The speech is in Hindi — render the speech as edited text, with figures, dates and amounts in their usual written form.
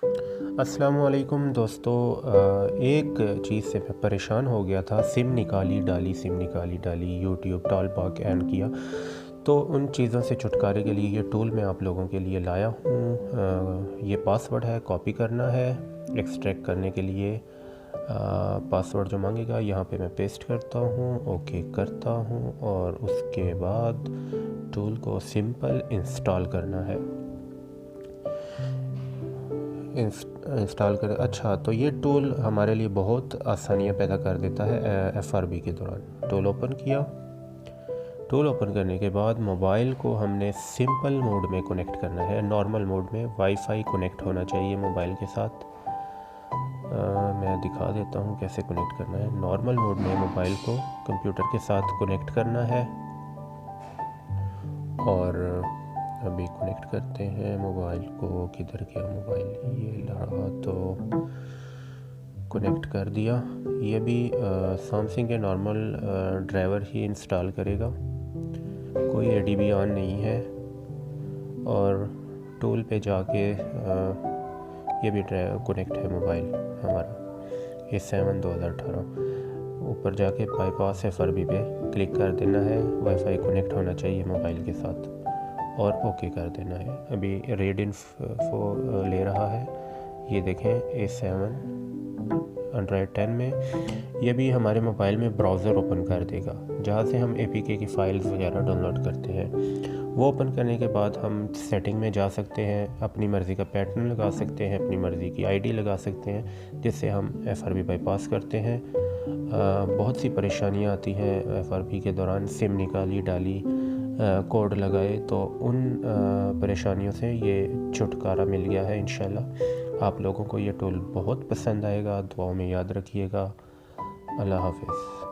अस्सलामुअलैकुम दोस्तों, एक चीज़ से मैं परेशान हो गया था। सिम निकाली डाली, यूट्यूब टॉल बॉक एंड किया। तो उन चीज़ों से छुटकारे के लिए ये टूल मैं आप लोगों के लिए लाया हूँ। ये पासवर्ड है, कॉपी करना है। एक्सट्रैक्ट करने के लिए पासवर्ड जो मांगेगा यहाँ पे मैं पेस्ट करता हूँ, ओके करता हूँ और उसके बाद टूल को सिंपल इंस्टॉल करना है। इंस्टॉल कर अच्छा, तो ये टूल हमारे लिए बहुत आसानियाँ पैदा कर देता है FRP के दौरान। टूल ओपन किया। टूल ओपन करने के बाद मोबाइल को हमने सिंपल मोड में कनेक्ट करना है। नॉर्मल मोड में वाईफाई कनेक्ट होना चाहिए मोबाइल के साथ। मैं दिखा देता हूँ कैसे कनेक्ट करना है। नॉर्मल मोड में मोबाइल को कंप्यूटर के साथ कनेक्ट करना है और अभी कनेक्ट करते हैं मोबाइल को। किधर गया मोबाइल? ये लगा तो कनेक्ट कर दिया। ये भी सैमसंग के नॉर्मल ड्राइवर ही इंस्टॉल करेगा, कोई ADB ऑन नहीं है। और टूल पे जाके ये भी कनेक्ट है मोबाइल हमारा A7 2018। ऊपर जाके बाईपास FRP पे क्लिक कर देना है। वाईफाई कनेक्ट होना चाहिए मोबाइल के साथ और ओके कर देना है। अभी रेड इन्फो ले रहा है, ये देखें A7 Android 10 में। ये भी हमारे मोबाइल में ब्राउज़र ओपन कर देगा, जहाँ से हम APK की फ़ाइल्स वगैरह डाउनलोड करते हैं। वो ओपन करने के बाद हम सेटिंग में जा सकते हैं, अपनी मर्ज़ी का पैटर्न लगा सकते हैं, अपनी मर्ज़ी की ID लगा सकते हैं, जिससे हम FRP बाईपास करते हैं। बहुत सी परेशानियाँ आती हैं FRP के दौरान। सिम निकाली डाली, कोड लगाए, तो उन परेशानियों से ये छुटकारा मिल गया है। इंशाल्लाह आप लोगों को ये टूल बहुत पसंद आएगा। दुआओं में याद रखिएगा। अल्लाह हाफ़िज़।